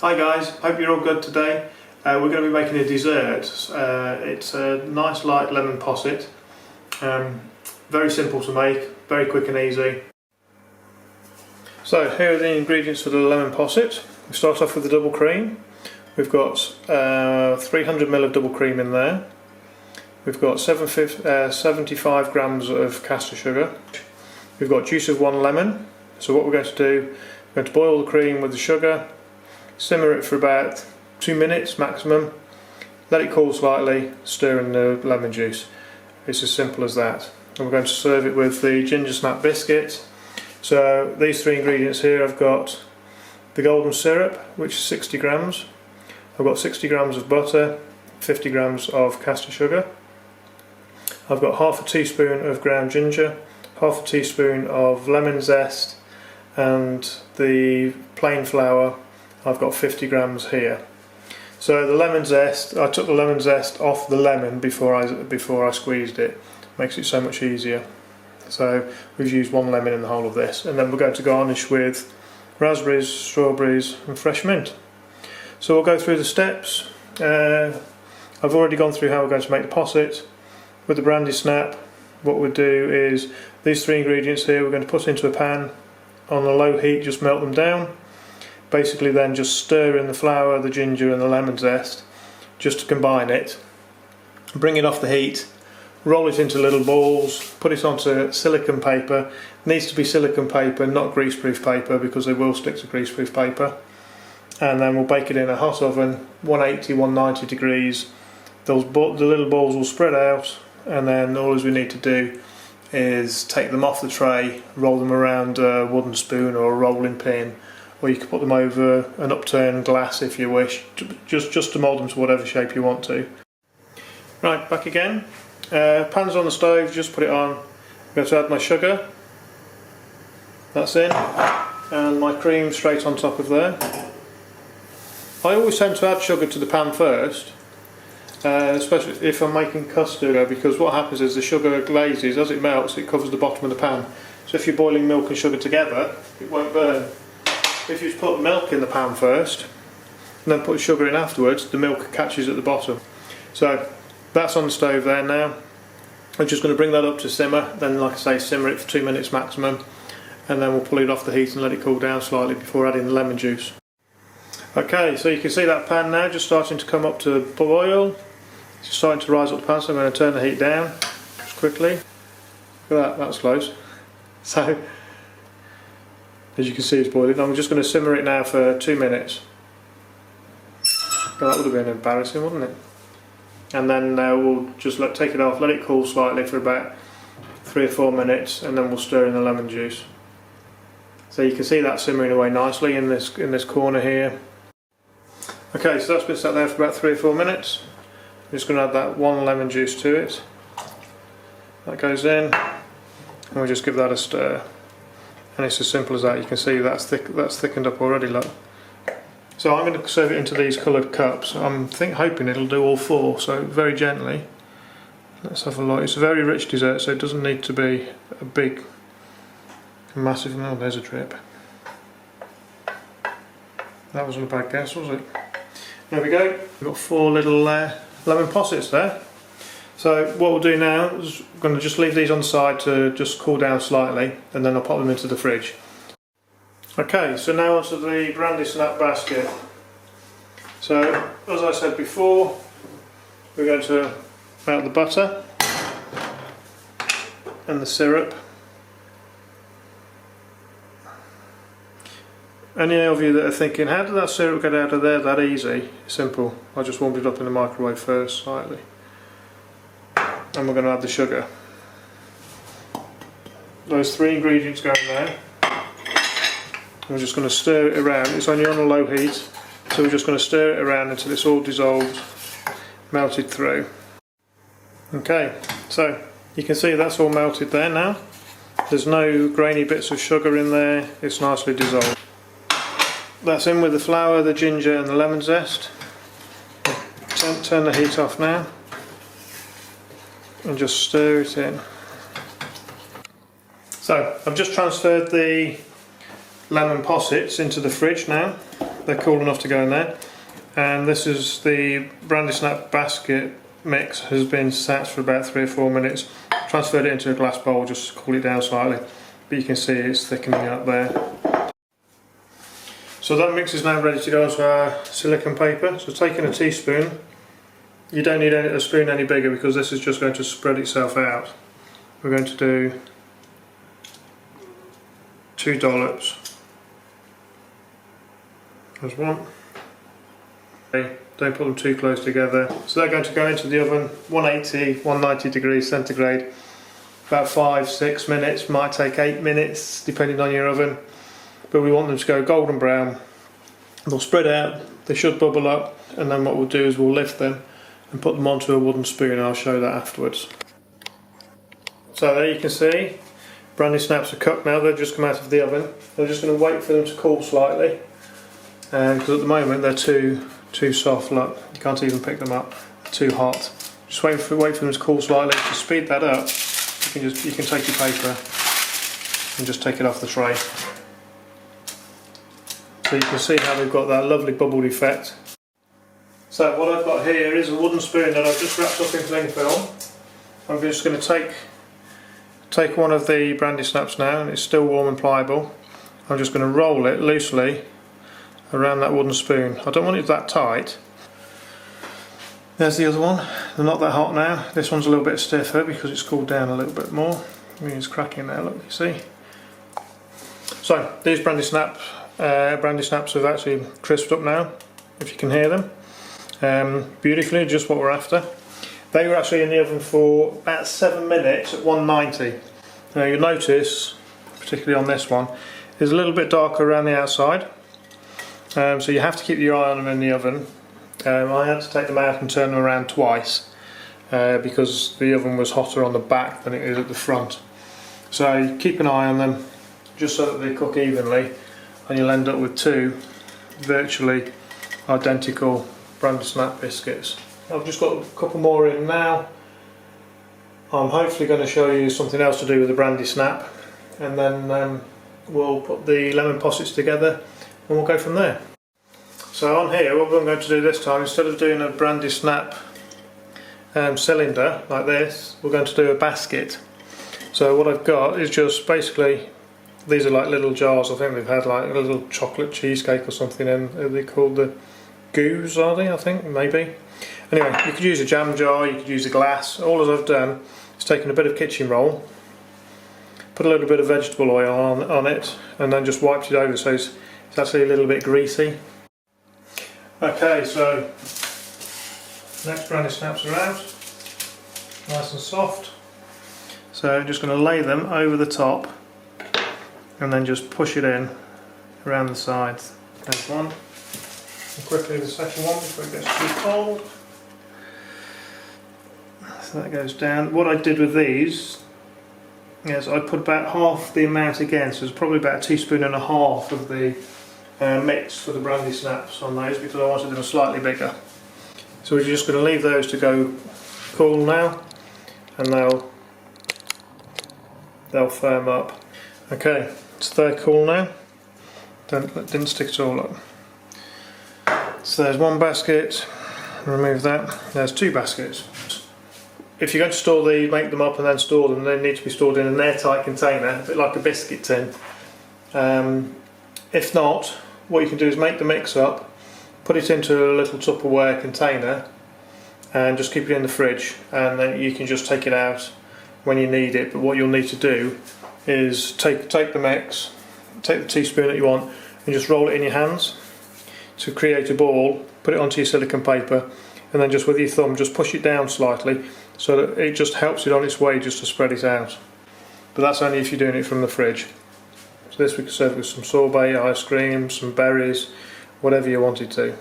Hi guys, hope you're all good today. We're going to be making a dessert. It's a nice light lemon posset. Very simple to make, very quick and easy. So here are the ingredients for the lemon posset. We start off with the double cream. We've got 300ml of double cream in there. We've got 75 grams of caster sugar. We've got juice of 1 lemon. So what we're going to do, we're going to boil the cream with the sugar, simmer it for about 2 minutes maximum, let it cool slightly, stir in the lemon juice. It's as simple as that. And we're going to serve it with the ginger snap biscuit. So these 3 ingredients here, I've got the golden syrup, which is 60 grams. I've got 60 grams of butter, 50 grams of caster sugar. I've got half a teaspoon of ground ginger, half a teaspoon of lemon zest, and the plain flour, I've got 50 grams here. So the lemon zest, I took the lemon zest off the lemon before I squeezed it. Makes it so much easier. So we've used 1 lemon in the whole of this, and then we're going to garnish with raspberries, strawberries and fresh mint. So we'll go through the steps. I've already gone through how we're going to make the posset. With the brandy snap, what we'll do is these 3 ingredients here we're going to put into a pan on a low heat, just melt them down. Basically then just stir in the flour, the ginger and the lemon zest just to combine it. Bring it off the heat, roll it into little balls, put it onto silicone paper. It needs to be silicone paper, not greaseproof paper, because they will stick to greaseproof paper. And then we'll bake it in a hot oven, 180, 190 degrees. The little balls will spread out, and then all we need to do is take them off the tray, roll them around a wooden spoon or a rolling pin, or you can put them over an upturned glass if you wish, just to mould them to whatever shape you want to. Right, back again. Pan's on the stove, just put it on. I'm going to add my sugar. That's in. And my cream straight on top of there. I always tend to add sugar to the pan first, especially if I'm making custard, because what happens is the sugar glazes, as it melts it covers the bottom of the pan. So if you're boiling milk and sugar together, it won't burn. If you put milk in the pan first and then put sugar in afterwards, the milk catches at the bottom. So that's on the stove there now. I'm just going to bring that up to simmer, then like I say, simmer it for 2 minutes maximum, and then we'll pull it off the heat and let it cool down slightly before adding the lemon juice. Okay, so you can see that pan now just starting to come up to boil. It's just starting to rise up the pan, so I'm going to turn the heat down just quickly. Look at that, that's close. So as you can see, it's boiling. I'm just going to simmer it now for 2 minutes. Well, that would have been embarrassing, wouldn't it? And then we'll just take it off, let it cool slightly for about 3 or 4 minutes, and then we'll stir in the lemon juice. So you can see that simmering away nicely in this corner here. Okay, so that's been sat there for about 3 or 4 minutes. I'm just going to add that 1 lemon juice to it. That goes in, and we'll just give that a stir. And it's as simple as that. You can see that's thickened up already, look. So I'm going to serve it into these coloured cups. I'm hoping it'll do all 4, so very gently. Let's have a look. It's a very rich dessert, so it doesn't need to be a big, massive. Oh, there's a drip. That wasn't a bad guess, was it? There we go. We've got 4 little lemon possets there. So what we'll do now is we're going to just leave these on the side to just cool down slightly, and then I'll pop them into the fridge. Okay, so now onto the brandy snap basket. So as I said before, we're going to melt the butter and the syrup. Any of you that are thinking, how did that syrup get out of there that easy? Simple. I just warmed it up in the microwave first slightly. And we're going to add the sugar. Those 3 ingredients go in there. We're just going to stir it around. It's only on a low heat, so we're just going to stir it around until it's all dissolved, melted through. Okay, so you can see that's all melted there now. There's no grainy bits of sugar in there, it's nicely dissolved. That's in with the flour, the ginger and the lemon zest. Turn the heat off now and just stir it in. So I've just transferred the lemon possets into the fridge now. they're cool enough to go in there. And this is the brandy snap basket mix, has been sat for about 3 or 4 minutes. Transferred it into a glass bowl just to cool it down slightly, but you can see it's thickening up there. So that mix is now ready to go onto our silicone paper. So taking a teaspoon, you don't need a spoon any bigger because this is just going to spread itself out. We're going to do 2 dollops. There's one. Okay, don't put them too close together. So they're going to go into the oven, 180, 190 degrees centigrade, about 5-6 minutes, might take 8 minutes depending on your oven. But we want them to go golden brown. They'll spread out, they should bubble up, and then what we'll do is we'll lift them and put them onto a wooden spoon, and I'll show that afterwards. So there you can see, brandy snaps are cooked now, they've just come out of the oven. We're just going to wait for them to cool slightly, because at the moment they're too soft, look, you can't even pick them up, they're too hot. Just wait for them to cool slightly. To speed that up, you can take your paper and just take it off the tray. So you can see how they've got that lovely bubbled effect. So what I've got here is a wooden spoon that I've just wrapped up in cling film. I'm just going to take one of the brandy snaps now, and it's still warm and pliable. I'm just going to roll it loosely around that wooden spoon. I don't want it that tight. There's the other one. They're not that hot now. This one's a little bit stiffer because it's cooled down a little bit more. I mean, it's cracking there, look, you see. So these brandy snaps have actually crisped up now, if you can hear them. Beautifully, just what we're after. They were actually in the oven for about 7 minutes at 190. Now you'll notice, particularly on this one, it's a little bit darker around the outside. So you have to keep your eye on them in the oven. I had to take them out and turn them around twice because the oven was hotter on the back than it is at the front. So keep an eye on them just so that they cook evenly, and you'll end up with 2 virtually identical brandy snap biscuits. I've just got a couple more in now. I'm hopefully going to show you something else to do with the brandy snap, and then we'll put the lemon possets together and we'll go from there. So on here, what I'm going to do this time, instead of doing a brandy snap cylinder like this, we're going to do a basket. So what I've got is just basically, these are like little jars. I think they've had like a little chocolate cheesecake or something in. Are they called the goos, are they? I think, maybe. Anyway, you could use a jam jar, you could use a glass. All I've done is taken a bit of kitchen roll, put a little bit of vegetable oil on it, and then just wiped it over so it's actually a little bit greasy. Okay, so next brandy snaps are out, nice and soft. So I'm just going to lay them over the top and then just push it in around the sides. There's one. And quickly the second one before it gets too cold. So that goes down. What I did with these is I put about half the amount again, so it's probably about a teaspoon and a half of the mix for the brandy snaps on those, because I wanted them slightly bigger. So we're just going to leave those to go cool now, and they'll firm up. Okay, so they're cool now. Didn't stick it all up. So there's one basket. Remove that. There's 2 baskets. If you're going to make them up and then store them, they need to be stored in an airtight container, a bit like a biscuit tin. If not, what you can do is make the mix up, put it into a little Tupperware container, and just keep it in the fridge, and then you can just take it out when you need it. But what you'll need to do is take the mix, take the teaspoon that you want, and just roll it in your hands to create a ball, put it onto your silicone paper, and then just with your thumb just push it down slightly so that it just helps it on its way just to spread it out. But that's only if you're doing it from the fridge. So this we can serve with some sorbet, ice cream, some berries, whatever you wanted to.